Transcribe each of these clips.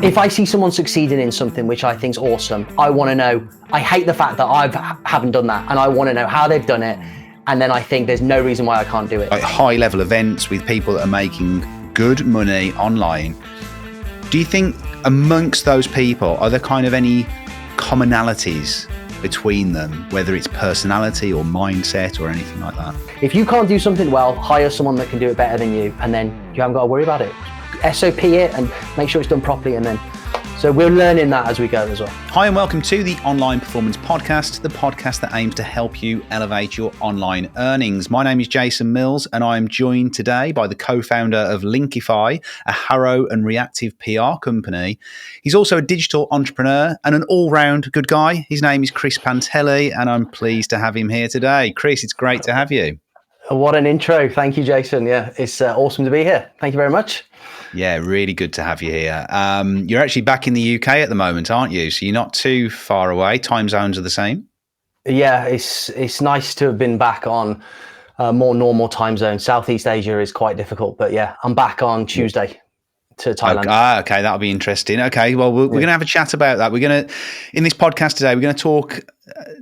If I see someone succeeding in something which I think's awesome, I want to know. I hate the fact that I haven't done that, and I want to know how they've done it. And then I think there's no reason why I can't do it. Like high level events with people that are making good money online. Do you think amongst those people, are there kind of any commonalities between them, whether it's personality or mindset or anything like that? If you can't do something well, hire someone that can do it better than you, and then you haven't got to worry about it. SOP it and make sure it's done properly, and then so we're learning that as we go as well. Hi and welcome to the Online Performance Podcast, the podcast that aims to help you elevate your online earnings. My name is Jason Mills and I'm joined today by the co-founder of Linkifi, a HARO and Reactive PR company. He's also a digital entrepreneur and an all-round good guy. His name is Chris Panteli and I'm pleased to have him here today. Chris, it's great to have you. What an intro. Thank you, Jason. Yeah, it's awesome to be here. Thank you very much. Yeah, really good to have you here. You're actually back in the UK at the moment, aren't you? So you're not too far away. Time zones are the same. Yeah, it's nice to have been back on a more normal time zone. Southeast Asia is quite difficult, but yeah, I'm back on Tuesday to Thailand. Okay, that'll be interesting. Okay, well, we're going to have a chat about that. We're going to, in this podcast today, we're going to talk,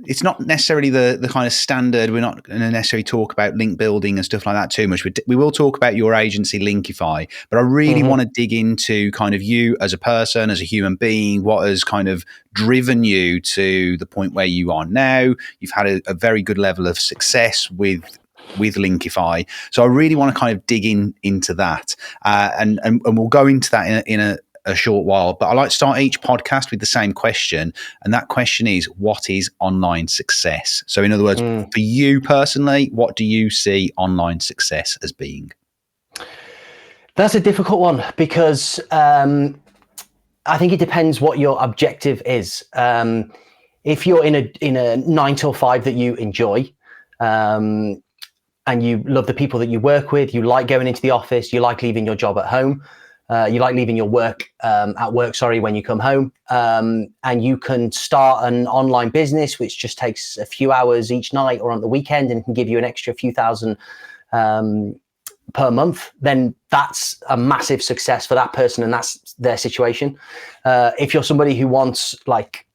it's not necessarily the kind of standard, we're not going to necessarily talk about link building and stuff like that too much. We will talk about your agency, Linkifi, but I really want to dig into kind of you as a person, as a human being, what has kind of driven you to the point where you are now. You've had a very good level of success with Linkifi. So I really want to kind of dig into that and we'll go into that in a short while. But I like to start each podcast with the same question. And that question is, what is online success? So in other words, for you personally, what do you see online success as being? That's a difficult one because I think it depends what your objective is. If you're in a 9 till 5 that you enjoy, and you love the people that you work with, you like going into the office, you like leaving your job at home, you like leaving your work at work, when you come home, and you can start an online business which just takes a few hours each night or on the weekend and can give you an extra few thousand per month, then that's a massive success for that person and that's their situation. If you're somebody who wants like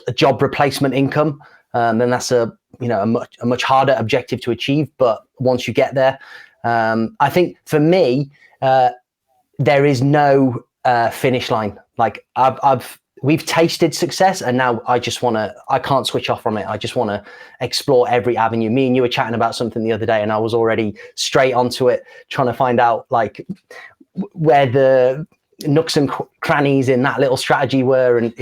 a job replacement income, then that's a much harder objective to achieve. But once you get there, I think for me, there is no finish line. Like we've tasted success, and now I can't switch off from it. I just want to explore every avenue. Me and you were chatting about something the other day, and I was already straight onto it, trying to find out like where the nooks and crannies in that little strategy were. And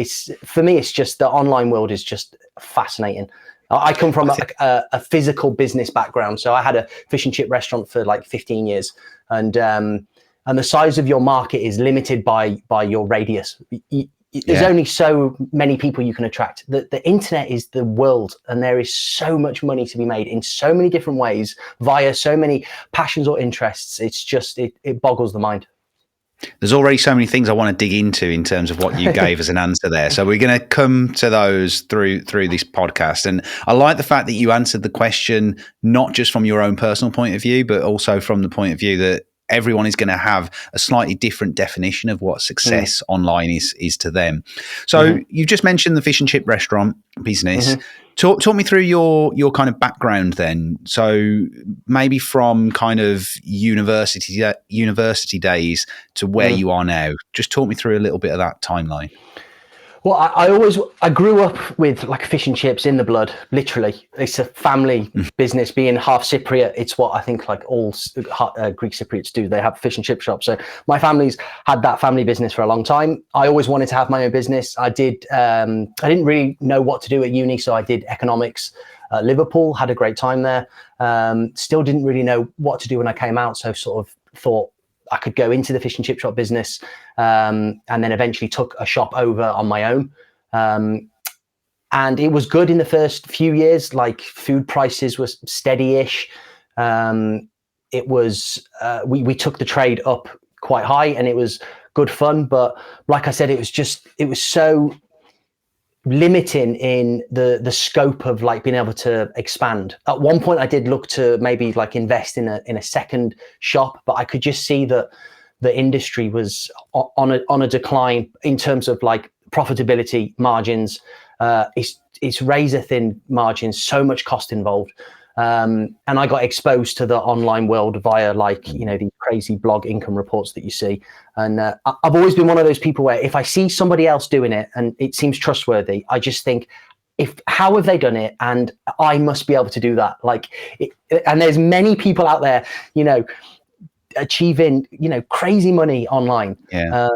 for me, it's just the online world is just fascinating. I come from a physical business background. So I had a fish and chip restaurant for like 15 years. And the size of your market is limited by your radius. There's only so many people you can attract. The internet is the world, and there is so much money to be made in so many different ways via so many passions or interests. It's just, it boggles the mind. There's already so many things I want to dig into in terms of what you gave as an answer there. So we're going to come to those through this podcast. And I like the fact that you answered the question, not just from your own personal point of view, but also from the point of view that everyone is going to have a slightly different definition of what success online is to them. So you've just mentioned the fish and chip restaurant business. Talk me through your kind of background then. So maybe from kind of university days to where you are now. Just talk me through a little bit of that timeline. Well, I grew up with like fish and chips in the blood, literally. It's a family business. Being half Cypriot, it's what I think like all Greek Cypriots do. They have fish and chip shops. So my family's had that family business for a long time. I always wanted to have my own business. I didn't really know what to do at uni, so I did economics at Liverpool, had a great time there. Still didn't really know what to do when I came out, so sort of thought I could go into the fish and chip shop business, and then eventually took a shop over on my own. And it was good in the first few years, like food prices were steady-ish. It was, we took the trade up quite high and it was good fun. But like I said, it was so limiting in the scope of like being able to expand. At one point I did look to maybe like invest in a second shop, but I could just see that the industry was on a decline in terms of like profitability margins. It's razor thin margins, so much cost involved. And I got exposed to the online world via like, these crazy blog income reports that you see. And I've always been one of those people where if I see somebody else doing it and it seems trustworthy, I just think, how have they done it? And I must be able to do that. And there's many people out there, achieving, crazy money online. Yeah.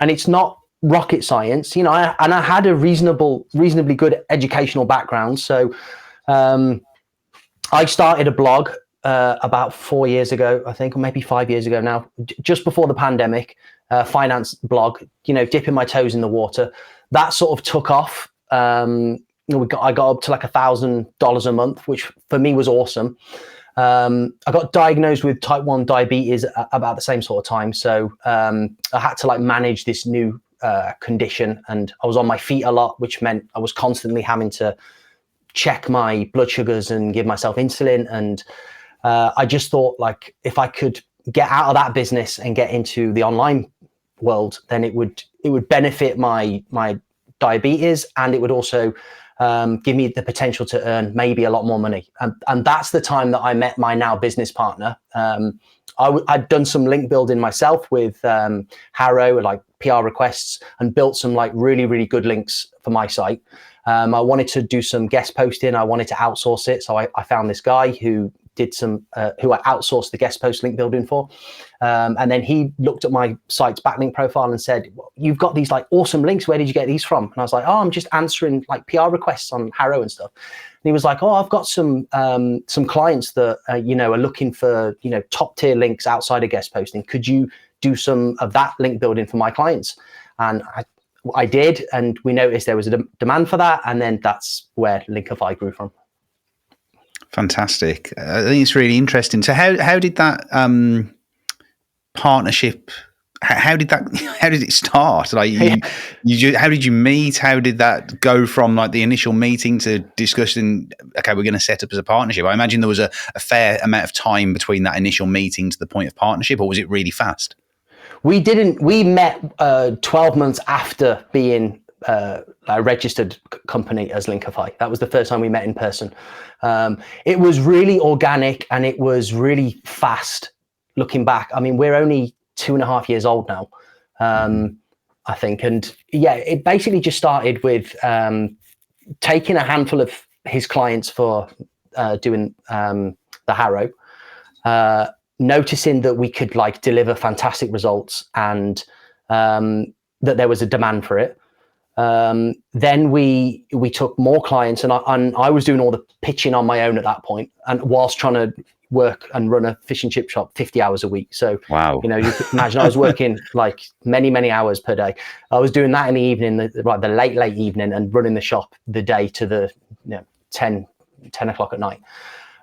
And it's not rocket science, I had a reasonably good educational background. So I started a blog about 4 years ago, I think, or maybe 5 years ago now, just before the pandemic, finance blog, dipping my toes in the water. That sort of took off. I got up to like $1,000 a month, which for me was awesome. I got diagnosed with type 1 diabetes about the same sort of time. So I had to like manage this new condition, and I was on my feet a lot, which meant I was constantly having to check my blood sugars and give myself insulin. And I just thought, like, if I could get out of that business and get into the online world, then it would benefit my diabetes, and it would also give me the potential to earn maybe a lot more money. And that's the time that I met my now business partner. I'd done some link building myself with HARO, like PR requests, and built some like really, really good links for my site. I wanted to do some guest posting. I wanted to outsource it. So I found this guy who did who I outsourced the guest post link building for. And then he looked at my site's backlink profile and said, "You've got these like awesome links. Where did you get these from?" And I was like, "Oh, I'm just answering like PR requests on HARO and stuff." And he was like, "Oh, I've got some clients that, are looking for, top tier links outside of guest posting. Could you do some of that link building for my clients?" And I did, and we noticed there was a demand for that. And then that's where Linkifi grew from. Fantastic. I think it's really interesting. So how did that partnership, how did it start? Like how did you meet? How did that go from like the initial meeting to discussing, okay, we're going to set up as a partnership? I imagine there was a fair amount of time between that initial meeting to the point of partnership, or was it really fast? We met 12 months after being a registered company as Linkifi. That was the first time we met in person. It was really organic and it was really fast looking back. I mean, we're only 2.5 years old now, I think. And yeah, it basically just started with taking a handful of his clients for doing the HARO, noticing that we could like deliver fantastic results and that there was a demand for it. Then we took more clients, and I was doing all the pitching on my own at that point, and whilst trying to work and run a fish and chip shop 50 hours a week. So, wow, you can imagine I was working like many hours per day. I was doing that in the evening, the late evening, and running the shop the day to the 10 o'clock at night.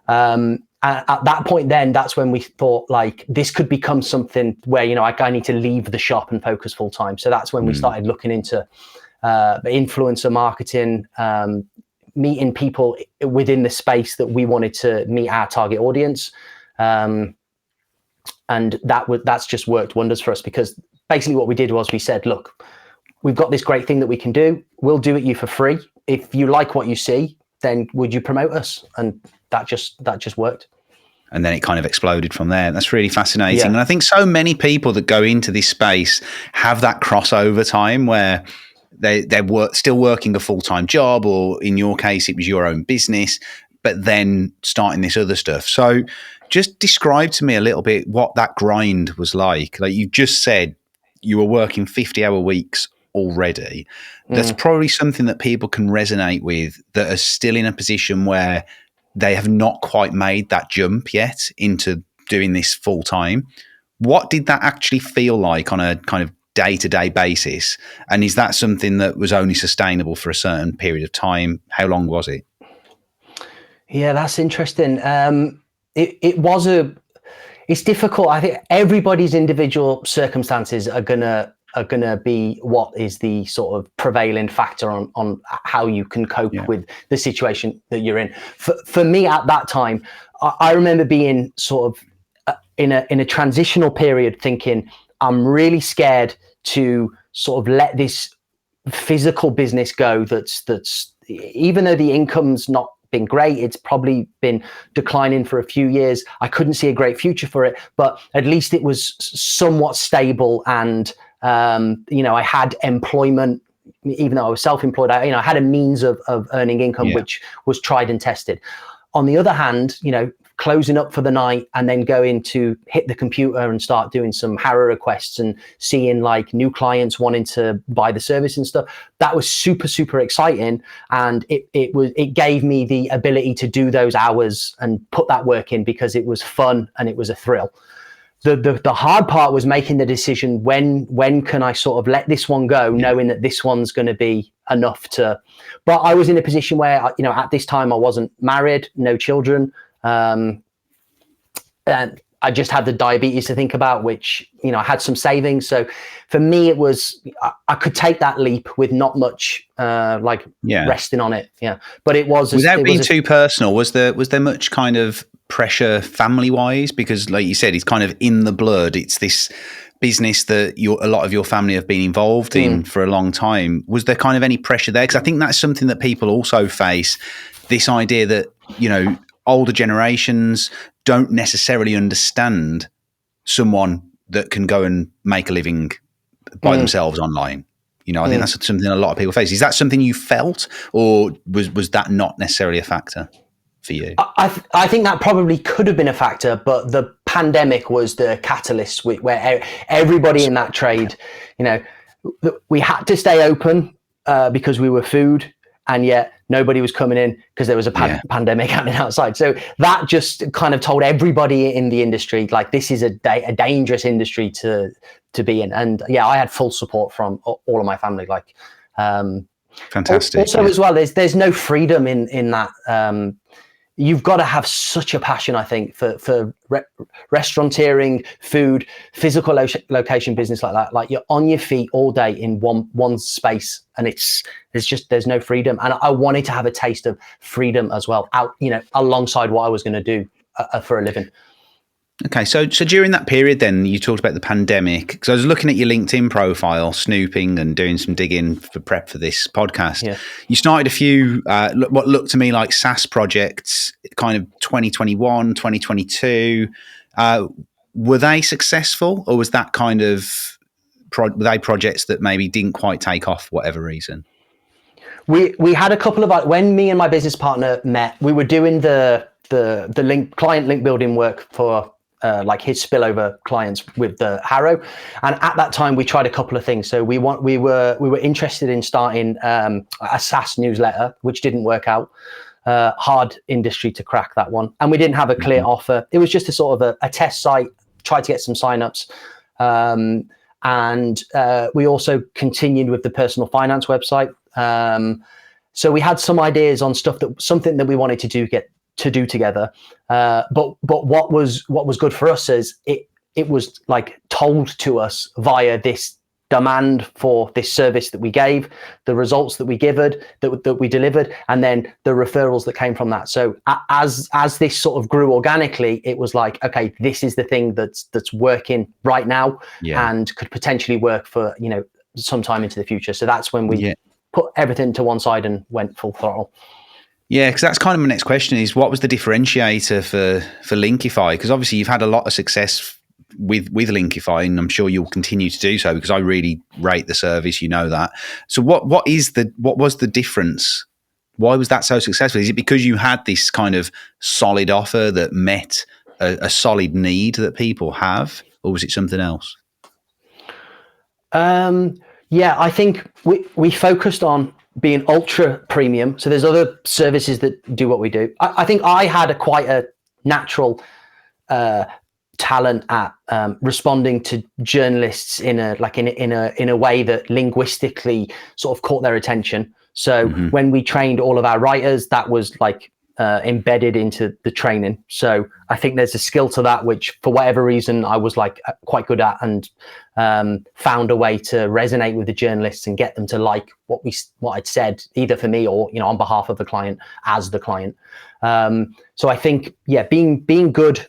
At that point, then that's when we thought like this could become something where I need to leave the shop and focus full time. So that's when we started looking into influencer marketing, meeting people within the space that we wanted to meet our target audience, and that's just worked wonders for us, because basically what we did was we said, look, we've got this great thing that we can do. We'll do it you for free. If you like what you see, then would you promote us? And that just worked. And then it kind of exploded from there. That's really fascinating. Yeah. And I think so many people that go into this space have that crossover time where they're still working a full-time job, or in your case, it was your own business, but then starting this other stuff. So just describe to me a little bit what that grind was like. Like you just said, you were working 50-hour weeks already. That's probably something that people can resonate with, that are still in a position where they have not quite made that jump yet into doing this full time. What did that actually feel like on a kind of day-to-day basis? And is that something that was only sustainable for a certain period of time? How long was it? Yeah, that's interesting. It's difficult. I think everybody's individual circumstances are gonna be what is the sort of prevailing factor on how you can cope with the situation that you're in. For me at that time, I remember being sort of in a transitional period, thinking I'm really scared to sort of let this physical business go. That's even though the income's not been great, it's probably been declining for a few years. I couldn't see a great future for it, but at least it was somewhat stable, and I had employment, even though I was self-employed. I had a means of earning income, which was tried and tested. On the other hand, closing up for the night and then going to hit the computer and start doing some HARO requests and seeing like new clients wanting to buy the service and stuff, that was super, super exciting. And it gave me the ability to do those hours and put that work in because it was fun and it was a thrill. The hard part was making the decision, when can I sort of let this one go, knowing that this one's going to be enough to, but I was in a position where, at this time I wasn't married, no children. And I just had the diabetes to think about, which, I had some savings. So for me, it was, I could take that leap with not much, resting on it. Yeah. But it was, without being too personal, was there much kind of pressure family wise? Because like you said, it's kind of in the blood. It's this business that a lot of your family have been involved in for a long time. Was there kind of any pressure there? Because I think that's something that people also face, this idea that, older generations don't necessarily understand someone that can go and make a living by themselves online. I think that's something a lot of people face. Is that something you felt, or was that not necessarily a factor for you? I think that probably could have been a factor, but the pandemic was the catalyst where everybody in that trade, we had to stay open because we were food, and yet nobody was coming in because there was a pandemic happening outside. So that just kind of told everybody in the industry, like, this is a dangerous industry to be in. And I had full support from all of my family. Like, fantastic. Also, as well, there's no freedom in that. You've got to have such a passion, I think, for restauranteering, food, physical location business like that. Like, you're on your feet all day in one space, and there's no freedom. And I wanted to have a taste of freedom as well, alongside what I was going to do for a living. Okay, so during that period, then you talked about the pandemic. Because I was looking at your LinkedIn profile, snooping and doing some digging for prep for this podcast. Yeah. You started a few what looked to me like SaaS projects, kind of 2021, 2022. Were they successful, or was that kind of were they projects that maybe didn't quite take off for whatever reason? We had a couple of, when me and my business partner met, we were doing the client link building work for his spillover clients with the HARO, and at that time we tried a couple of things. So we were interested in starting a SaaS newsletter, which didn't work out. Hard industry to crack, that one, and we didn't have a clear offer. It was just a sort of a test site. Tried to get some signups, and we also continued with the personal finance website. So we had some ideas on something that we wanted to do together. But what was good for us is it was like told to us via this demand for this service that we gave, the results that we delivered, and then the referrals that came from that. So as this sort of grew organically, it was like, okay, this is the thing that's working right now, and could potentially work for some time into the future. So that's when we put everything to one side and went full throttle. Yeah, because that's kind of my next question is, what was the differentiator for Linkifi? Because obviously you've had a lot of success with Linkifi, and I'm sure you'll continue to do so, because I really rate the service, that. So what was the difference? Why was that so successful? Is it because you had this kind of solid offer that met a solid need that people have, or was it something else? I think we focused on being ultra premium. So there's other services that do what we do. I think I had quite a natural talent at responding to journalists in a way that linguistically sort of caught their attention. So when we trained all of our writers, that was like embedded into the training. So I think there's a skill to that, which for whatever reason I was like quite good at, and found a way to resonate with the journalists and get them to like what I'd said, either for me or on behalf of the client, as the client. So I think being good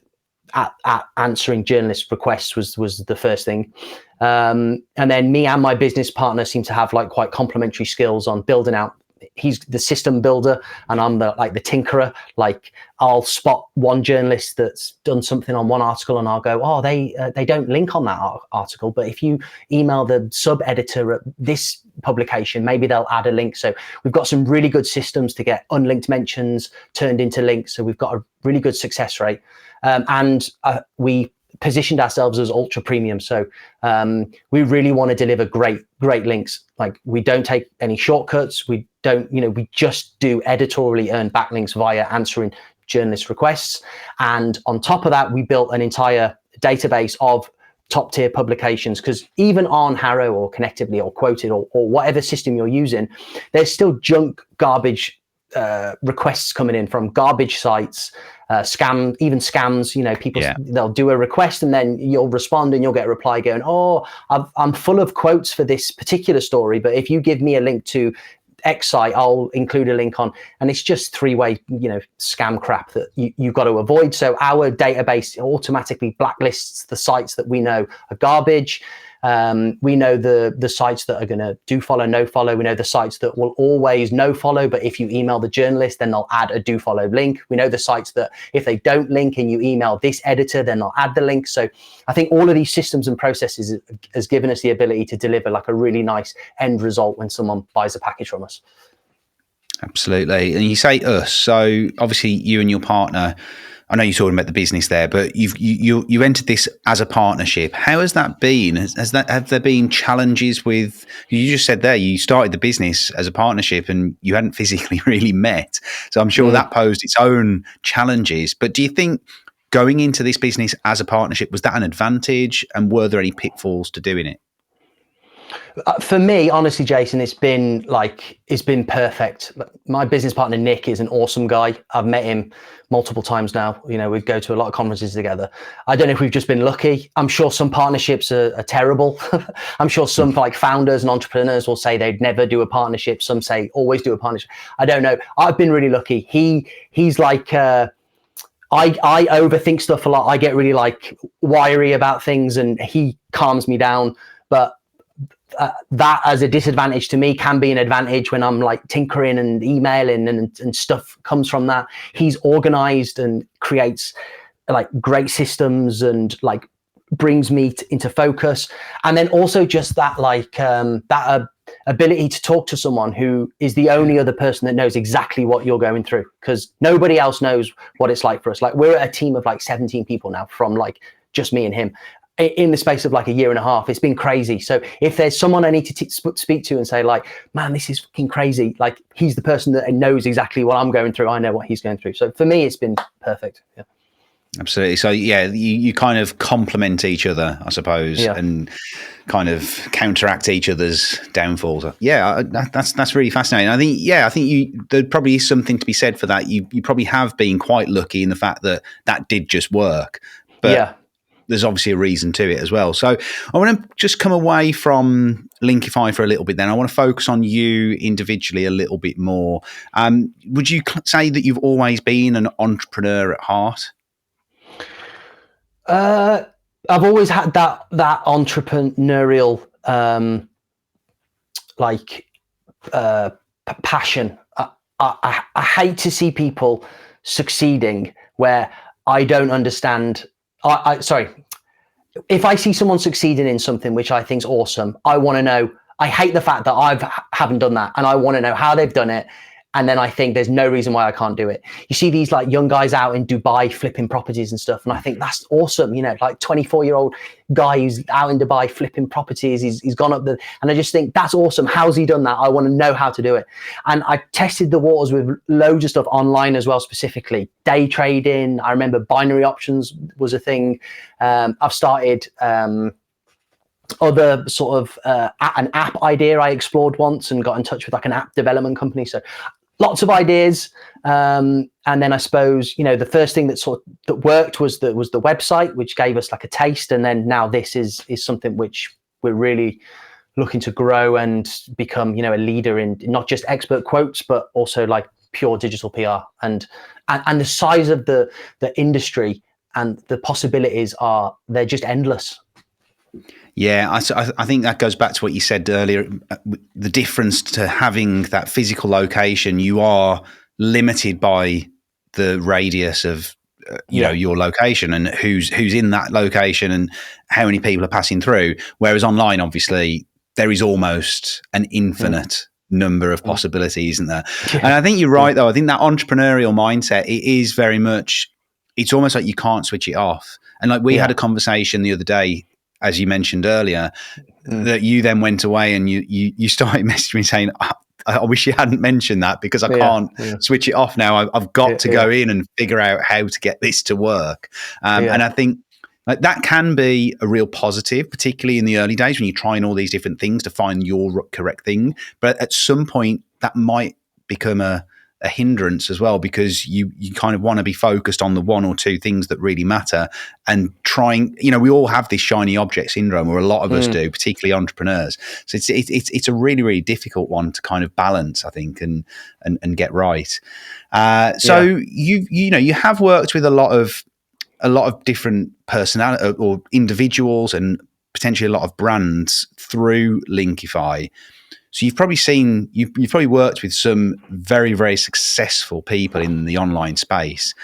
at answering journalist requests was the first thing. And then me and my business partner seem to have like quite complementary skills on building out. He's the system builder and I'm the tinkerer. Like I'll spot one journalist that's done something on one article and I'll go, oh, they don't link on that article, but if you email the sub editor at this publication, maybe they'll add a link. So we've got some really good systems to get unlinked mentions turned into links. So we've got a really good success rate. And we positioned ourselves as ultra premium. So we really want to deliver great links. Like we don't take any shortcuts. We don't, we just do editorially earned backlinks via answering journalist requests. And on top of that, we built an entire database of top tier publications, because even on HARO or Connectively or Quoted or whatever system you're using, there's still junk, garbage requests coming in from garbage sites, even scams. People, they'll do a request and then you'll respond and you'll get a reply going, oh, I'm full of quotes for this particular story, but if you give me a link to X site, I'll include a link on, and it's just three-way, scam crap that you've got to avoid. So our database automatically blacklists the sites that we know are garbage. We know the sites that are going to do follow, no follow. We know the sites that will always no follow, but if you email the journalist, then they'll add a do follow link. We know the sites that if they don't link and you email this editor, then they'll add the link. So I think all of these systems and processes has given us the ability to deliver like a really nice end result when someone buys a package from us. Absolutely. And you say us, so obviously you and your partner, I know you're talking about the business there, but you entered this as a partnership. How has that been? Have there been challenges with? You just said there you started the business as a partnership and you hadn't physically really met, so I'm sure that posed its own challenges. But do you think going into this business as a partnership, was that an advantage, and were there any pitfalls to doing it? For me, honestly, Jason, it's been perfect. My business partner, Nick, is an awesome guy. I've met him multiple times now. We go to a lot of conferences together. I don't know if we've just been lucky. I'm sure some partnerships are terrible. I'm sure some founders and entrepreneurs will say they'd never do a partnership. Some say always do a partnership. I don't know. I've been really lucky. He's like, I overthink stuff a lot. I get really wiry about things and he calms me down. But that as a disadvantage to me can be an advantage when I'm tinkering and emailing and stuff comes from that. He's organized and creates great systems and brings me into focus. And then also just that ability to talk to someone who is the only other person that knows exactly what you're going through, because nobody else knows what it's like for us. We're a team of 17 people now, from just me and him, in the space of a year and a half. It's been crazy. So if there's someone I need to speak to and say man, this is fucking crazy, he's the person that knows exactly what I'm going through. I know what he's going through. So for me, it's been perfect. Yeah. Absolutely. So you kind of complement each other, I suppose, and kind of counteract each other's downfalls. Yeah, that's really fascinating. I think there probably is something to be said for that. You probably have been quite lucky in the fact that did just work. But there's obviously a reason to it as well. So I want to just come away from Linkify for a little bit then. I want to focus on you individually a little bit more. Would you say that you've always been an entrepreneur at heart? I've always had that entrepreneurial passion. I hate to see people succeeding where I don't understand. If I see someone succeeding in something which I think is awesome, I want to know. I hate the fact that I haven't done that, and I want to know how they've done it. And then I think there's no reason why I can't do it. You see these young guys out in Dubai flipping properties and stuff, and I think that's awesome. 24-year-old guy who's out in Dubai flipping properties. He's gone up and I just think that's awesome. How's he done that? I want to know how to do it. And I tested the waters with loads of stuff online as well, specifically day trading. I remember binary options was a thing. I've started other sort of an app idea I explored once and got in touch with an app development company. So lots of ideas. And then I suppose, the first thing that worked was the website, which gave us a taste. And then now this is something which we're really looking to grow and become, a leader in not just expert quotes, but also pure digital PR. And the size of the industry the possibilities they're just endless. Yeah, I think that goes back to what you said earlier. The difference to having that physical location, you are limited by the radius of your location and who's in that location and how many people are passing through. Whereas online, obviously, there is almost an infinite number of possibilities, isn't there? Yeah. And I think you're right, though. I think that entrepreneurial mindset, it is very much, it's almost like you can't switch it off. And like we had a conversation the other day, as you mentioned earlier, that you then went away and you started messaging me saying, I wish you hadn't mentioned that because I can't switch it off now. I've got to go in and figure out how to get this to work. And I think like that can be a real positive, particularly in the early days when you're trying all these different things to find your correct thing. But at some point that might become a hindrance as well, because you kind of want to be focused on the one or two things that really matter and trying, we all have this shiny object syndrome, or a lot of us do, particularly entrepreneurs. So it's a really, really difficult one to kind of balance, I think, and get right. You have worked with a lot of different personality or individuals and potentially a lot of brands through Linkifi. So you've probably worked with some very, very successful people in the online space.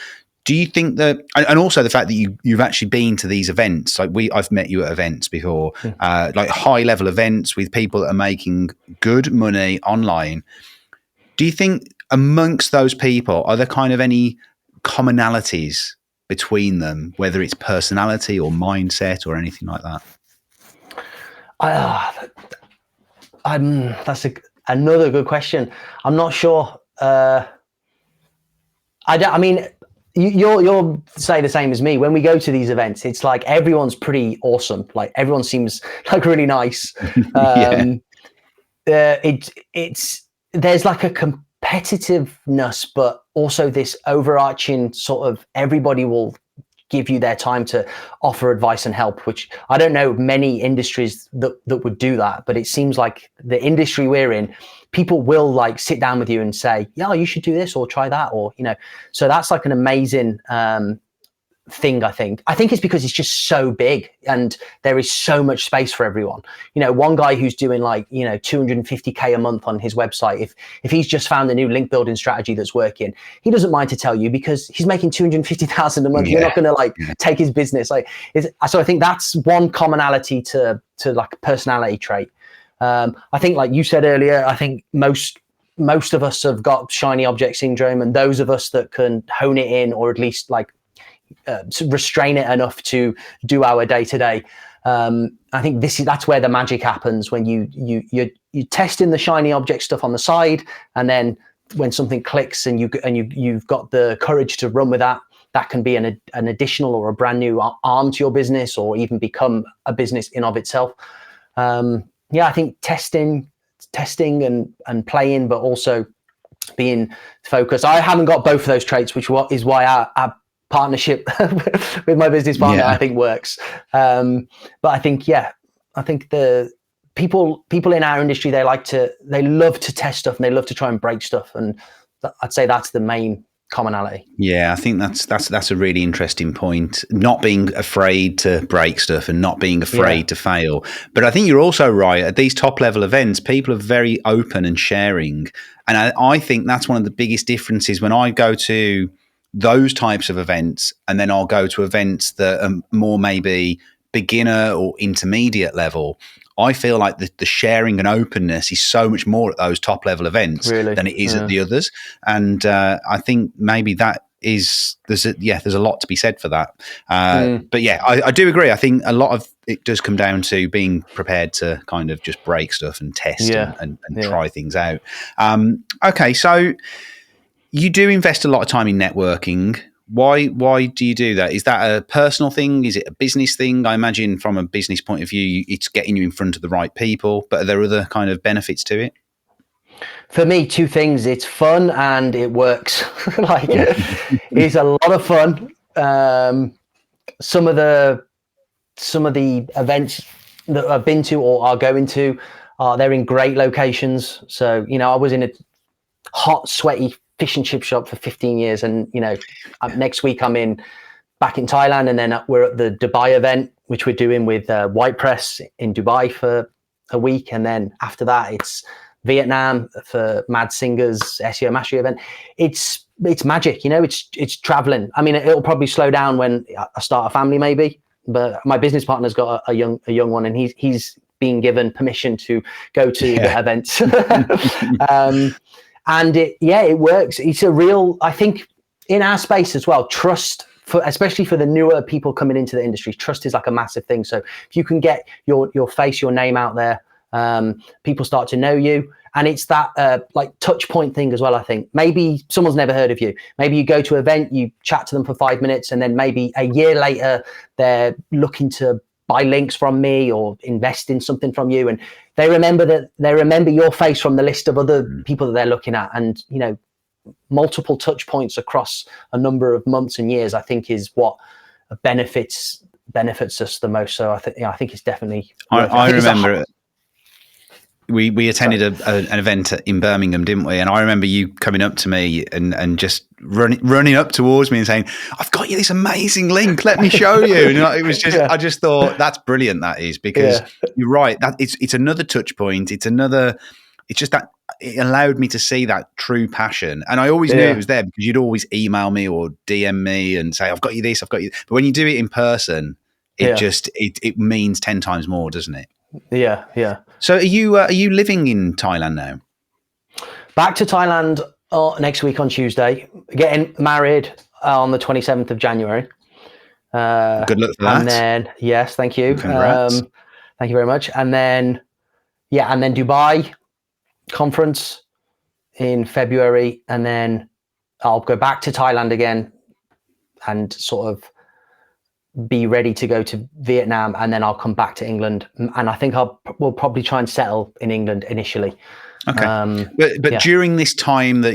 Do you think that, and also the fact that you've actually been to these events, like I've met you at events before, like high level events with people that are making good money online. Do you think amongst those people, are there kind of any commonalities between them, whether it's personality or mindset or anything like that? That's another good question. I'm not sure. I mean, you'll say the same as me. When we go to these events, it's like everyone's pretty awesome. Like everyone seems like really nice. There's like a competitiveness, but also this overarching sort of everybody will give you their time to offer advice and help, which I don't know many industries that would do that, but it seems like the industry we're in, people will like sit down with you and say, yeah, you should do this or try that, or, so that's like an amazing thing. I think it's because it's just so big and there is so much space for everyone. One guy who's doing like, 250K a month on his website, if he's just found a new link building strategy that's working, he doesn't mind to tell you because he's making 250,000 a month. You're not going to take his business. So I think that's one commonality to like a personality trait. I think like you said earlier, I think most of us have got shiny object syndrome, and those of us that can hone it in, or at least like restrain it enough to do our day-to-day. I think that's where the magic happens, when you're testing the shiny object stuff on the side, and then when something clicks and you've got the courage to run with that can be an additional or a brand new arm to your business, or even become a business in of itself. I think testing and playing, but also being focused. I haven't got both of those traits, which is why our partnership with my business partner, I think, works. But I think the people in our industry, they love to test stuff and they love to try and break stuff. And I'd say that's the main commonality. Yeah, I think that's a really interesting point. Not being afraid to break stuff and not being afraid to fail. But I think you're also right. At these top level events, people are very open and sharing. And I think that's one of the biggest differences when I go to those types of events, and then I'll go to events that are more maybe beginner or intermediate level. I feel like the sharing and openness is so much more at those top level events than it is at the others. And I think maybe there's a lot to be said for that. But yeah, I do agree. I think a lot of it does come down to being prepared to kind of just break stuff and test and try things out. Okay, so you do invest a lot of time in networking. Why do you do that? Is that a personal thing? Is it a business thing? I imagine from a business point of view, it's getting you in front of the right people, but are there other kind of benefits to it? For me, two things. It's fun and it works. It's a lot of fun. Some of the events that I've been to or are going to, they're in great locations. So, I was in a hot, sweaty fish and chip shop for 15 years. And, next week I'm in back in Thailand, and then we're at the Dubai event, which we're doing with White Press in Dubai for a week, and then after that it's Vietnam for Mad Singer's SEO Mastery event. It's magic, you know. It's traveling. I mean, it'll probably slow down when I start a family, maybe. But my business partner's got a young one, and he's being given permission to go to the events. And it works. It's a real, I think, in our space as well, trust, especially for the newer people coming into the industry, trust is like a massive thing. So if you can get your face, your name out there, people start to know you. And it's that like touch point thing as well, I think. Maybe someone's never heard of you. Maybe you go to an event, you chat to them for 5 minutes, and then maybe a year later, they're looking to buy links from me or invest in something from you. And they remember your face from the list of other people that they're looking at. And, you know, multiple touch points across a number of months and years, I think, is what benefits us the most. So I think it's definitely. I remember it. We attended an event in Birmingham, didn't we? And I remember you coming up to me and just running up towards me and saying, "I've got you this amazing link. Let me show you." And it was just, I just thought that's brilliant. That is, because you're right. That it's another touch point. It's just that it allowed me to see that true passion. And I always knew it was there because you'd always email me or DM me and say, "I've got you this, I've got you." But when you do it in person, it means 10 times more, doesn't it? Yeah. So are you living in Thailand now? Back to Thailand next week on Tuesday. Getting married on the 27th of January. Good luck for that. And then, yes, thank you. Congrats. Thank you very much. And then Dubai conference in February. And then I'll go back to Thailand again and sort of be ready to go to Vietnam, and then I'll come back to England, and I think we'll probably try and settle in England initially. Okay, but during this time that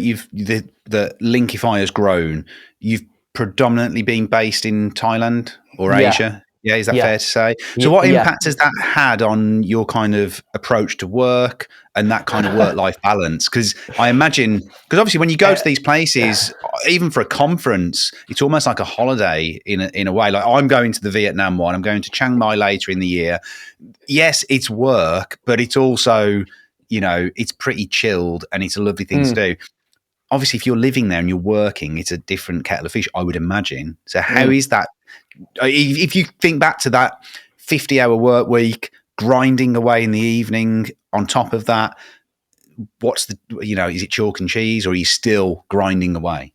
that Linkify has grown, you've predominantly been based in Thailand or Asia. Yeah, is that fair to say? So what impact has that had on your kind of approach to work and that kind of work-life balance? Because I imagine, because obviously when you go to these places, even for a conference, it's almost like a holiday in a way. Like I'm going to the Vietnam one, I'm going to Chiang Mai later in the year. Yes, it's work, but it's also, you know, it's pretty chilled and it's a lovely thing to do. Obviously, if you're living there and you're working, it's a different kettle of fish, I would imagine. So how is that? If you think back to that 50-hour work week, grinding away in the evening, on top of that, what's is it chalk and cheese, or are you still grinding away?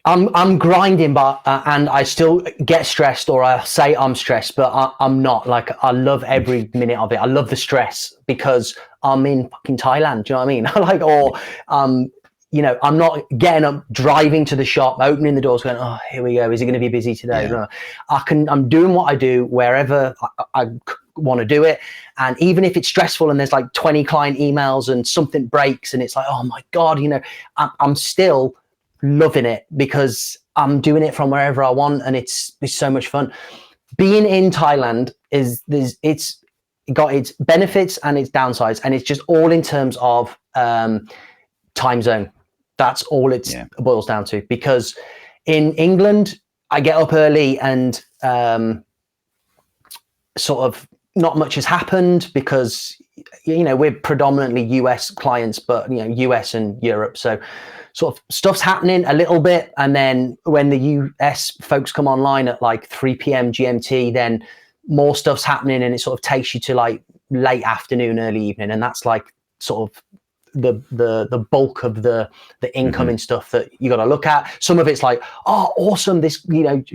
I'm grinding, but and I still get stressed, or I say I'm stressed, but I'm not. Like, I love every minute of it. I love the stress because I'm in fucking Thailand. Do you know what I mean? I'm not getting up, driving to the shop, opening the doors, going, "Oh, here we go. Is it going to be busy today?" Yeah. I'm doing what I do wherever I want to do it. And even if it's stressful and there's like 20 client emails and something breaks and it's like, oh my God, I'm still loving it because I'm doing it from wherever I want. And it's so much fun. Being in Thailand it's got its benefits and its downsides. And it's just all in terms of time zone. That's all it boils down to, because in England, I get up early and sort of not much has happened because, we're predominantly US clients, but, US and Europe. So sort of stuff's happening a little bit. And then when the US folks come online at like 3 p.m. GMT, then more stuff's happening and it sort of takes you to like late afternoon, early evening. And that's like sort of the bulk of the incoming stuff that you got to look at. Some of it's like, oh, awesome, this,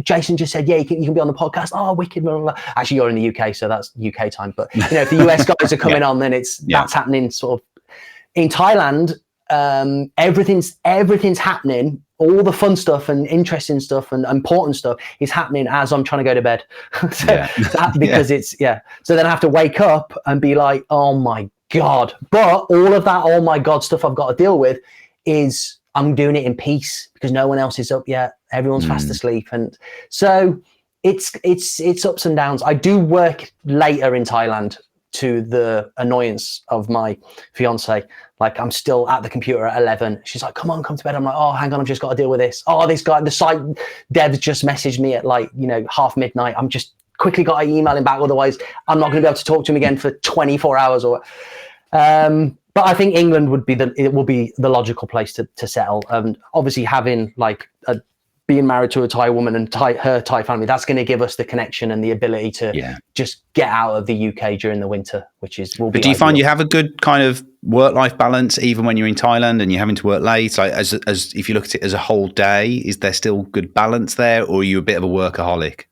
Jason just said, you can be on the podcast. Oh, wicked. Blah, blah, blah. Actually, you're in the UK, so that's UK time. But if the US guys are coming on, then that's happening sort of in Thailand. Everything's happening. All the fun stuff and interesting stuff and important stuff is happening as I'm trying to go to bed. Because it's so then I have to wake up and be like, oh my God. But all of that, oh my God stuff I've got to deal with is I'm doing it in peace because no one else is up yet. Everyone's fast asleep. And so it's ups and downs. I do work later in Thailand to the annoyance of my fiance. Like, I'm still at the computer at 11. She's like, come to bed. I'm like, oh, hang on, I've just got to deal with this. Oh, this guy, the site dev just messaged me at like, half midnight. I'm just quickly got to email him back. Otherwise I'm not going to be able to talk to him again for 24 hours or, but I think England will be the logical place to settle. Obviously having like being married to a Thai woman and her Thai family, that's going to give us the connection and the ability to just get out of the UK during the winter, which will be. But do you ideal. find you have a good kind of work-life balance even when you're in Thailand and you're having to work late? Like, as if you look at it as a whole day, is there still good balance there, or are you a bit of a workaholic?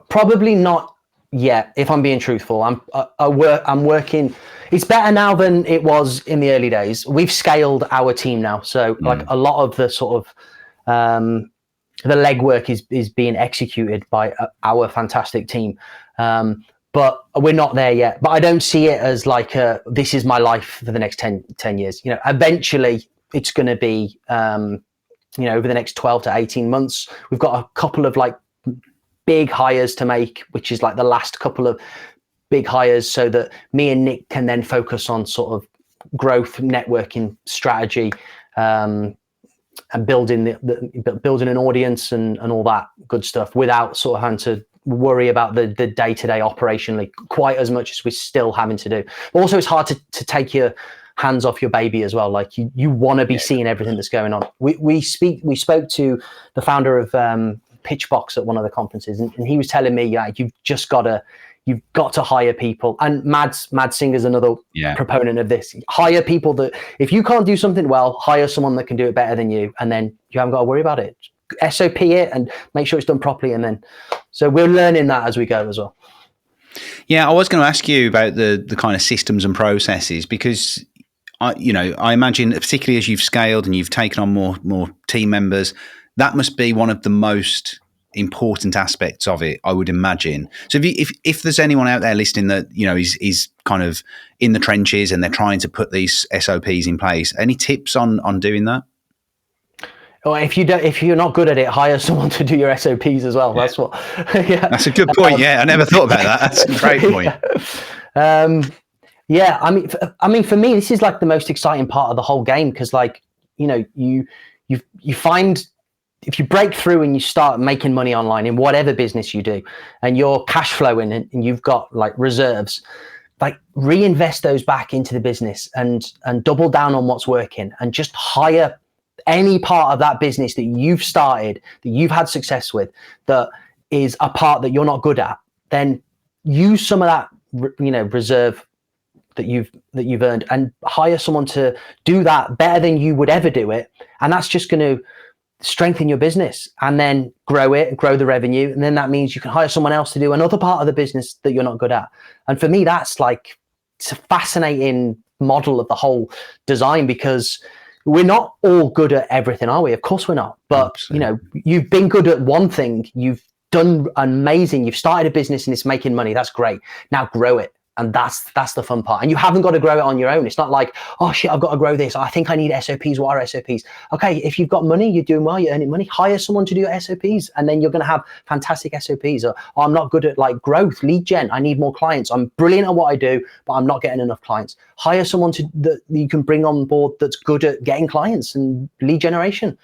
Probably not yet. If I'm being truthful, I'm working. It's better now than it was in the early days. We've scaled our team now, so like a lot of the sort of the legwork is being executed by our fantastic team. But we're not there yet. But I don't see it as like this is my life for the next 10 years. Eventually it's going to be, over the next 12 to 18 months. We've got a couple of like big hires to make, which is like the last couple of big hires, so that me and Nick can then focus on sort of growth, networking strategy, and building building an audience and all that good stuff without sort of having to worry about the day-to-day operationally quite as much as we're still having to do. But also it's hard to take your hands off your baby as well. Like you want to be seeing everything that's going on. We spoke to the founder of Pitchbox at one of the conferences, and he was telling me, you've got to hire people. And Mad Singer's another proponent of this. Hire people that, if you can't do something well, hire someone that can do it better than you, and then you haven't got to worry about it. SOP it and make sure it's done properly. And then, so we're learning that as we go as well. Yeah, I was going to ask you about the kind of systems and processes, because I imagine, particularly as you've scaled and you've taken on more team members, that must be one of the most important aspects of it, I would imagine. So if there's anyone out there listening that is kind of in the trenches and they're trying to put these SOPs in place, any tips on doing that? Or if you're not good at it, hire someone to do your SOPs as well. That's what. That's a good point. I never thought about that. That's a great point. I mean, for me, this is like the most exciting part of the whole game, because like you find, if you break through and you start making money online in whatever business you do, and you're cash flowing and you've got like reserves, like reinvest those back into the business and double down on what's working, and just hire any part of that business that you've started, that you've had success with, that is a part that you're not good at. Then use some of that, reserve that you've earned, and hire someone to do that better than you would ever do it. And that's just going to strengthen your business, and then grow the revenue. And then that means you can hire someone else to do another part of the business that you're not good at. And for me, that's like, it's a fascinating model of the whole design, because we're not all good at everything, are we? Of course we're not. But, you've been good at one thing. You've done amazing. You've started a business and it's making money. That's great. Now grow it. And that's the fun part. And you haven't got to grow it on your own. It's not like, oh shit, I've got to grow this. I think I need SOPs. What are SOPs? Okay, if you've got money, you're doing well, you're earning money, hire someone to do your SOPs, and then you're going to have fantastic SOPs. Or, oh, I'm not good at like growth, lead gen. I need more clients. I'm brilliant at what I do, but I'm not getting enough clients. Hire someone that you can bring on board that's good at getting clients and lead generation.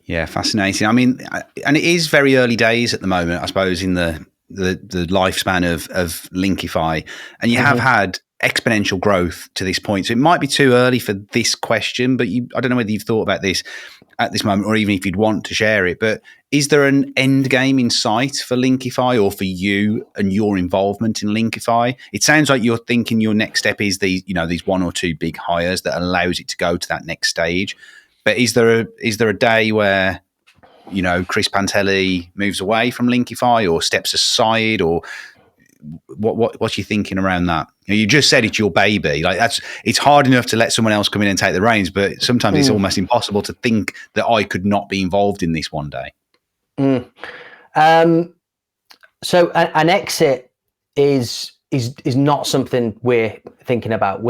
Yeah, fascinating. I mean, and it is very early days at the moment, I suppose, in the lifespan of Linkify, and you have had exponential growth to this point. So it might be too early for this question, but I don't know whether you've thought about this at this moment, or even if you'd want to share it. But is there an end game in sight for Linkify, or for you and your involvement in Linkify? It sounds like you're thinking your next step is these one or two big hires that allows it to go to that next stage. But is there a day where Chris Panteli moves away from Linkify, or steps aside, or what's you thinking around that? You just said it's your baby. Like, it's hard enough to let someone else come in and take the reins, but sometimes it's almost impossible to think that I could not be involved in this one day. So an exit is not something we're thinking about.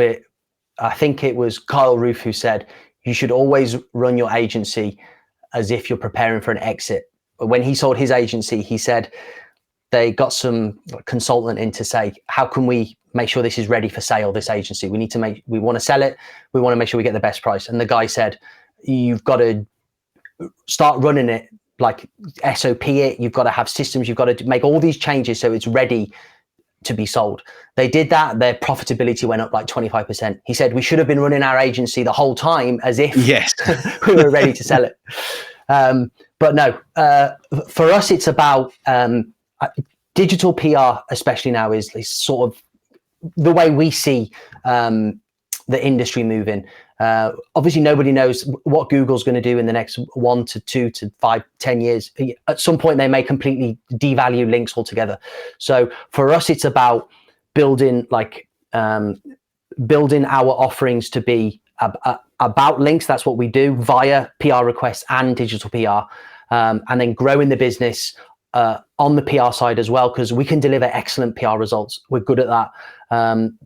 I think it was Kyle Roof who said, you should always run your agency as if you're preparing for an exit. When he sold his agency, he said, they got some consultant in to say, how can we make sure this is ready for sale, this agency? We want to sell it. We want to make sure we get the best price. And the guy said, you've got to start running it, like SOP it. You've got to have systems. You've got to make all these changes so it's ready to be sold. They did that. Their profitability went up like 25%. He said, we should have been running our agency the whole time as if we were ready to sell it. But no, for us, it's about digital PR, especially now, is sort of the way we see the industry moving. Obviously, nobody knows what Google's going to do in the next 1 to 2 to 5, 10 years. At some point, they may completely devalue links altogether. So for us, it's about building our offerings to be about links. That's what we do via PR requests and digital PR, and then growing the business on the PR side as well, because we can deliver excellent PR results. We're good at that.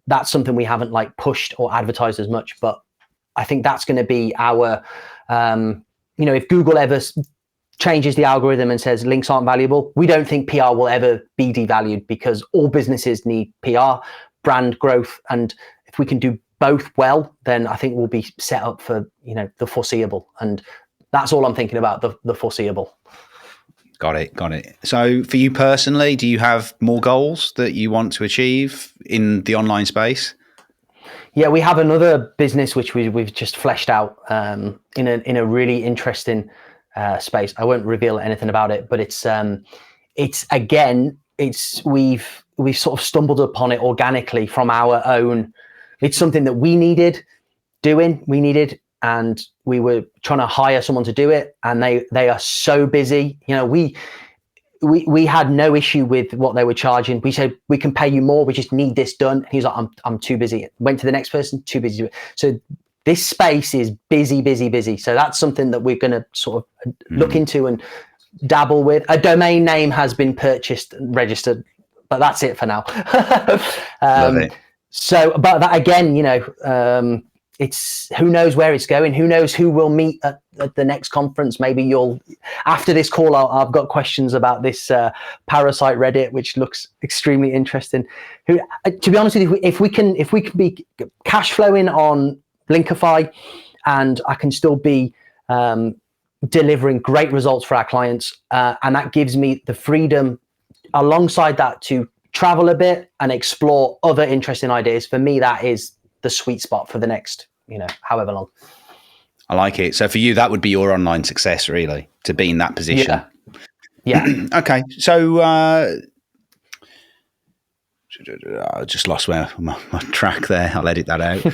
That's something we haven't pushed or advertised as much, but I think that's going to be our, if Google ever changes the algorithm and says links aren't valuable, we don't think PR will ever be devalued, because all businesses need PR, brand growth. And if we can do both well, then I think we'll be set up for, the foreseeable. And that's all I'm thinking about, the foreseeable. Got it. So for you personally, do you have more goals that you want to achieve in the online space? Yeah, we have another business which we've just fleshed out in a really interesting space. I won't reveal anything about it, but we've sort of stumbled upon it organically from our own. It's something that we needed doing. And we were trying to hire someone to do it, and they are so busy. We had no issue with what they were charging. We said, we can pay you more. We just need this done. He's like, I'm too busy. Went to the next person, too busy. So this space is busy. So that's something that we're going to sort of look into and dabble with. A domain name has been purchased and registered, but that's it for now. Love it. So, but that again, it's who knows where it's going. Who knows who we'll meet at the next conference. Maybe after this call, I've got questions about this parasite Reddit, which looks extremely interesting. To be honest with you, if we can be cash flowing on Linkify, and I can still be delivering great results for our clients, and that gives me the freedom alongside that to travel a bit and explore other interesting ideas. For me, that is the sweet spot for the next, however long. I like it. So for you, that would be your online success, really, to be in that position. Yeah. Okay. So I just lost my track there. I'll edit that out.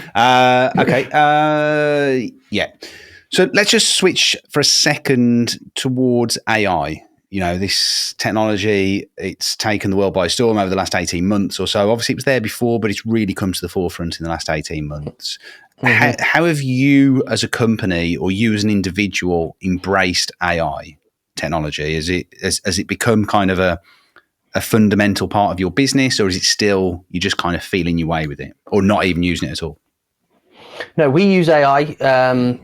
Okay. Yeah. So let's just switch for a second towards AI. This technology, it's taken the world by storm over the last 18 months or so. Obviously, it was there before, but it's really come to the forefront in the last 18 months. Mm-hmm. How have you as a company, or you as an individual, embraced AI technology? Has it become kind of a fundamental part of your business, or is it still, you're just kind of feeling your way with it, or not even using it at all? No, we use AI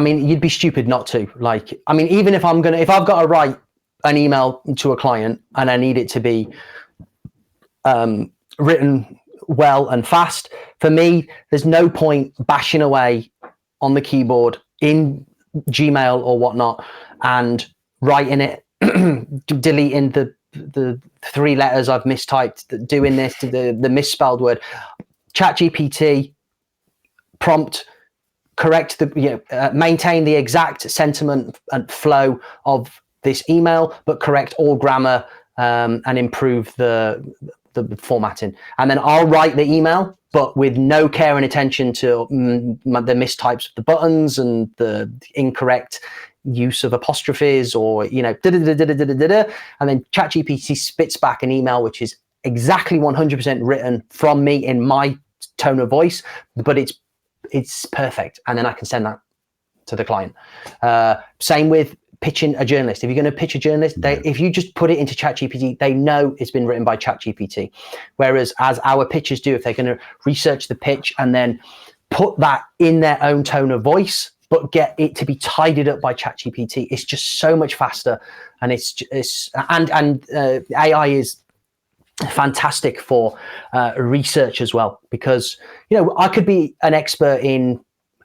you'd be stupid not to. Even if I've got to write an email to a client and I need it to be written well and fast, for me, there's no point bashing away on the keyboard in Gmail or whatnot and writing it, deleting the 3 letters I've mistyped, doing this, the misspelled word. ChatGPT prompt, correct maintain the exact sentiment and flow of this email, but correct all grammar and improve the formatting. And then I'll write the email, but with no care and attention to the mistypes of the buttons and the incorrect use of apostrophes or, and then ChatGPT spits back an email which is exactly 100% written from me in my tone of voice, but it's perfect. And then I can send that to the client. Same with pitching a journalist. If you're going to pitch a journalist, if you just put it into ChatGPT, they know it's been written by ChatGPT. Whereas as our pitchers do, if they're going to research the pitch and then put that in their own tone of voice, but get it to be tidied up by ChatGPT. It's just so much faster, and AI is fantastic for research as well, because I could be an expert in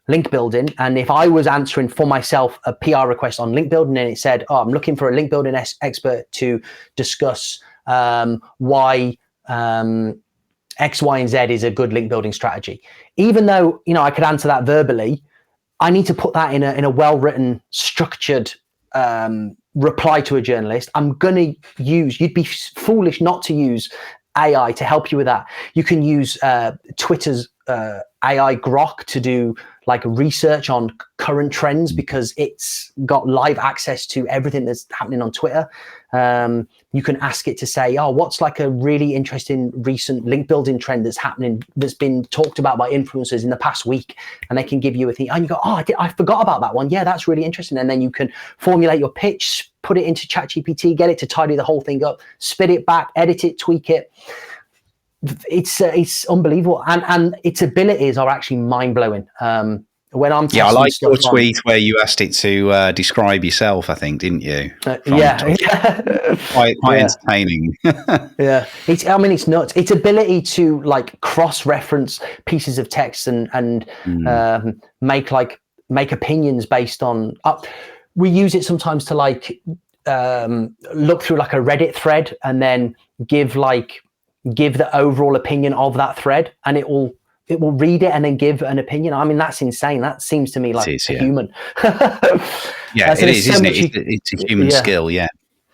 link building, and if I was answering for myself a PR request on link building and it said, I'm looking for a link building expert to discuss why X, Y, and Z is a good link building strategy, even though I could answer that verbally, I need to put that in a well-written, structured reply to a journalist. You'd be foolish not to use AI to help you with that. You can use Twitter's AI Grok to do like research on current trends, because it's got live access to everything that's happening on Twitter. You can ask it to say, what's like a really interesting recent link building trend that's happening, that's been talked about by influencers in the past week, and they can give you a thing, and you go, I forgot about that one. Yeah, that's really interesting. And then you can formulate your pitch, put it into ChatGPT, get it to tidy the whole thing up, spit it back, edit it, tweak it. It's unbelievable, and its abilities are actually mind-blowing. When I'm I like your tweet where you asked it to describe yourself, I think, didn't you? Quite entertaining. Yeah, it's nuts. Its ability to like cross-reference pieces of text and make opinions based on. We use it sometimes to like look through like a Reddit thread and then give the overall opinion of that thread, and it will read it and then give an opinion. I mean, that's insane. That seems to me like a human. It is, isn't it? It's a human skill. Yeah.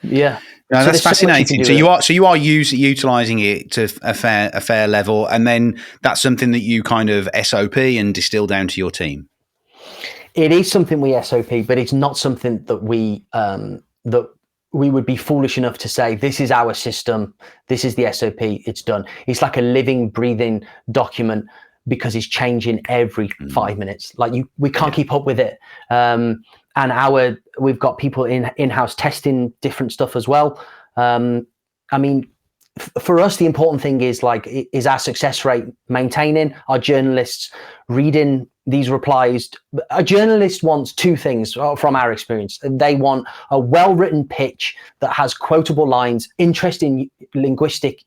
No, that's fascinating. So you are utilizing it to a fair level, and then that's something that you kind of SOP and distill down to your team. It is something we SOP, but it's not something that we would be foolish enough to say, this is our system, this is the SOP, it's done. It's like a living, breathing document, because it's changing every 5 minutes. Like we can't keep up with it. And we've got people in-house testing different stuff as well. I mean, for us, the important thing is our success rate maintaining, our journalists reading these replies. A journalist wants two things from our experience. They want a well-written pitch that has quotable lines, interesting linguistic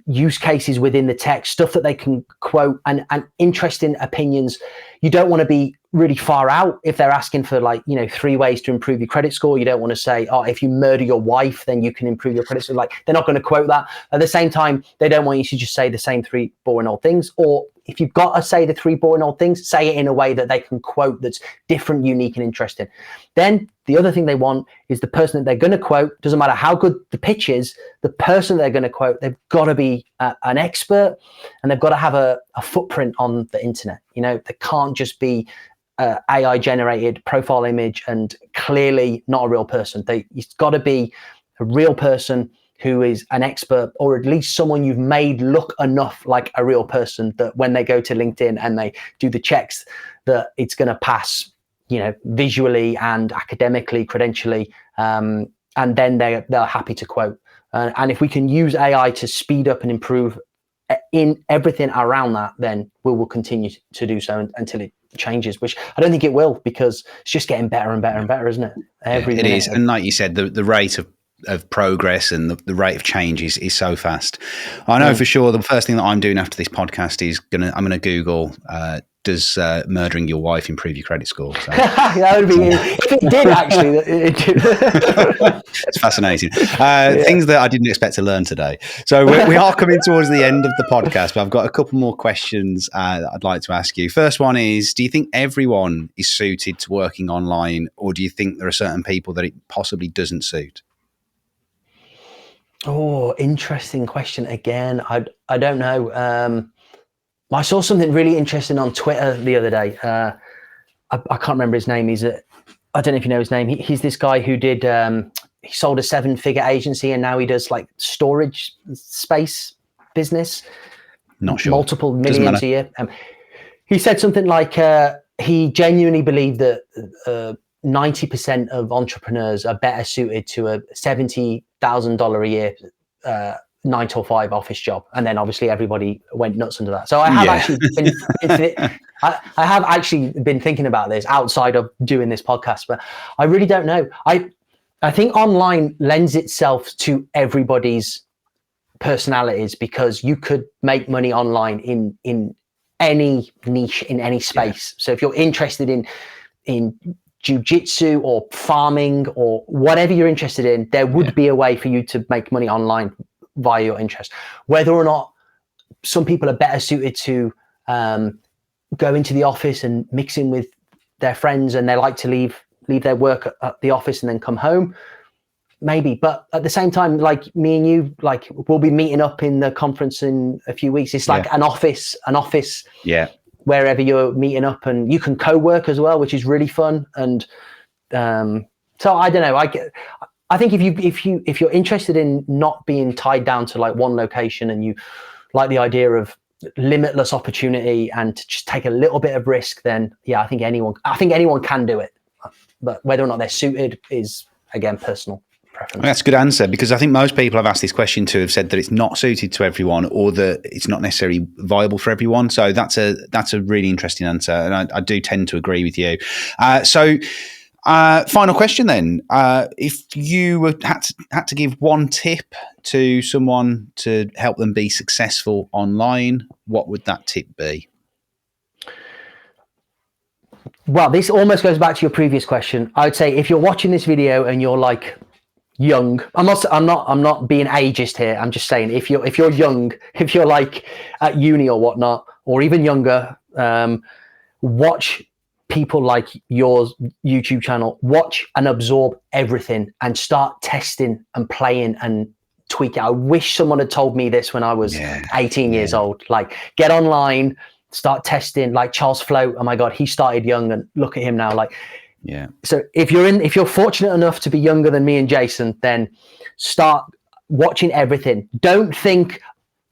use cases within the text, stuff that they can quote, and interesting opinions. You don't want to be really far out. If they're asking for 3 ways to improve your credit score, you don't want to say, if you murder your wife, then you can improve your credit score. They're not going to quote that. At the same time, they don't want you to just say the same 3 boring old things. Or if you've got to say the 3 boring old things, say it in a way that they can quote that's different, unique, and interesting. Then the other thing they want is the person that they're going to quote, doesn't matter how good the pitch is, the person they're going to quote, they've got to be an expert, and they've got to have a footprint on the internet. They can't just be AI generated profile image and clearly not a real person. It's got to be a real person who is an expert, or at least someone you've made look enough like a real person that when they go to LinkedIn and they do the checks, that it's going to pass, visually and academically, credentially, and then they're happy to quote. And if we can use AI to speed up and improve in everything around that, then we will continue to do so until it changes, which I don't think it will, because it's just getting better and better and better, isn't it? It is. And like you said, the rate of progress and the rate of change is so fast. I know for sure the first thing that I'm doing after this podcast is I'm gonna Google does murdering your wife improve your credit score? So, that would be if it did actually. It's fascinating. Things that I didn't expect to learn today. So we are coming towards the end of the podcast, but I've got a couple more questions I'd like to ask you. First one is, do you think everyone is suited to working online, or do you think there are certain people that it possibly doesn't suit? Oh, interesting question again. I don't know. I saw something really interesting on Twitter the other day. I can't remember his name. I don't know if you know his name. He's this guy who did, he sold a 7-figure agency, and now he does storage space business. Not sure. Multiple millions a year. He said something like he genuinely believed that 90% of entrepreneurs are better suited to a $70,000 a year 9 to 5 office job, and then obviously everybody went nuts under that. So I have actually I have actually been thinking about this outside of doing this podcast, but I really don't know. I think online lends itself to everybody's personalities, because you could make money online in any niche, in any space. So if you're interested in jiu-jitsu or farming or whatever you're interested in, there would be a way for you to make money online via your interest. Whether or not some people are better suited to go into the office and mix in with their friends, and they like to leave their work at the office and then come home, maybe. But at the same time, like me and you, like we'll be meeting up in the conference in a few weeks. It's like an office wherever you're meeting up, and you can co-work as well, which is really fun. And so I don't know. I think if you're interested in not being tied down to like one location, and you like the idea of limitless opportunity and to just take a little bit of risk, then I think anyone can do it. But whether or not they're suited is, again, personal preference. That's a good answer, because I think most people I've asked this question to have said that it's not suited to everyone, or that it's not necessarily viable for everyone. So that's a really interesting answer, and I do tend to agree with you. Final question then. If you had to give one tip to someone to help them be successful online, what would that tip be? Well, this almost goes back to your previous question. I would say if you're watching this video and you're like young, I'm not being ageist here. I'm just saying if you're young, if you're like at uni or whatnot, or even younger, watch people like your YouTube channel, watch and absorb everything and start testing and playing and tweak it. I wish someone had told me this when I was 18 years old. Like, get online, start testing. Like Charles Float, oh my God, he started young, and look at him now. Like, so if you're fortunate enough to be younger than me and Jason, then start watching everything. Don't think,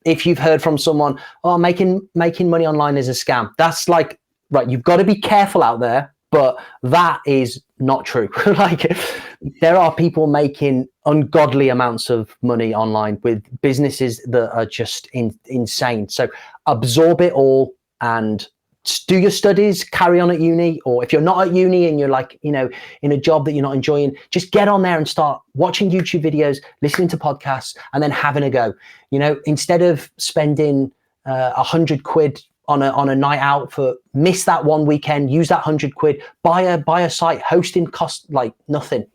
if you've heard from someone, oh, making money online is a scam. That's like, right, you've got to be careful out there, but that is not true. Like, there are people making ungodly amounts of money online with businesses that are just insane. So absorb it all and do your studies, carry on at uni. Or if you're not at uni and you're like, in a job that you're not enjoying, just get on there and start watching YouTube videos, listening to podcasts, and then having a go. Instead of spending £100 on a night out, miss that one weekend, use that £100, buy a site. Hosting costs like nothing,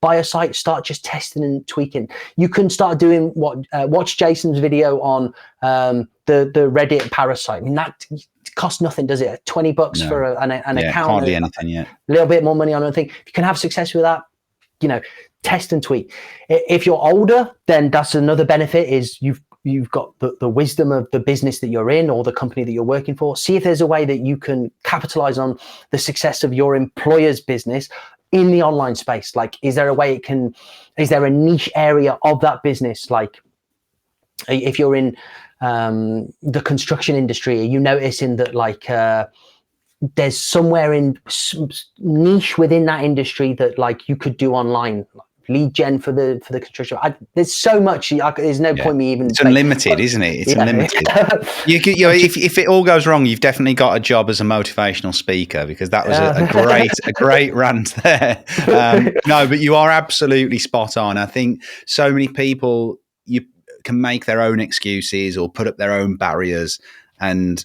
buy a site, start just testing and tweaking. You can start doing watch Jason's video on the Reddit parasite. I mean, that costs nothing, does it? $20 for an account. Hardly anything yet. A little bit more money on anything. If you can have success with that, test and tweak. If you're older, then that's another benefit, is you've got the wisdom of the business that you're in or the company that you're working for. See if there's a way that you can capitalize on the success of your employer's business in the online space. Like, is there a way is there a niche area of that business? Like, if you're in the construction industry, are you noticing that like there's somewhere in niche within that industry that like you could do online? Lead gen for the construction. There's so much. There's no point me even. It's unlimited, isn't it? It's unlimited. If it all goes wrong, you've definitely got a job as a motivational speaker, because that was a great rant there. No, but you are absolutely spot on. I think so many people can make their own excuses or put up their own barriers, and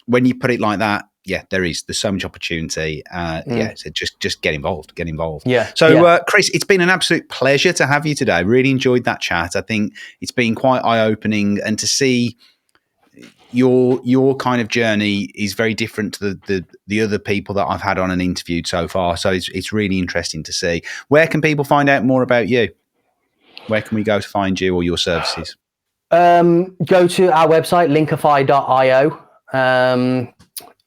when you put it like that, there's so much opportunity. So just get involved. So Chris, it's been an absolute pleasure to have you today. I really enjoyed that chat. I think it's been quite eye-opening, and to see your kind of journey is very different to the other people that I've had on and interviewed so far. So it's really interesting to see. Where can people find out more about you? Where can we go to find you or your services? Go to our website, linkify.io.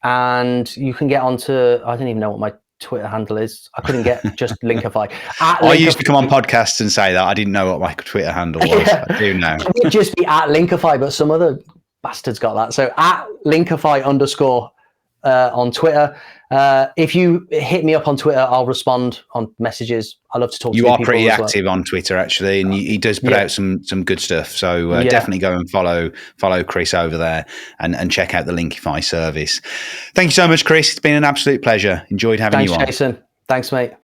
And you can get onto, I don't even know what my Twitter handle is. I couldn't get just Linkify. I used to come on podcasts and say that. I didn't know what my Twitter handle was. I do now. It would just be at Linkify, but some other bastards got that. So at Linkify on Twitter. If you hit me up on Twitter, I'll respond on messages. I love to talk to you new are people pretty as well. active on Twitter, actually, and he does put out some good stuff. So definitely go and follow Chris over there and check out the Linkify service. Thank you so much, Chris. It's been an absolute pleasure. Enjoyed having you on. Thanks, Jason. Thanks, mate.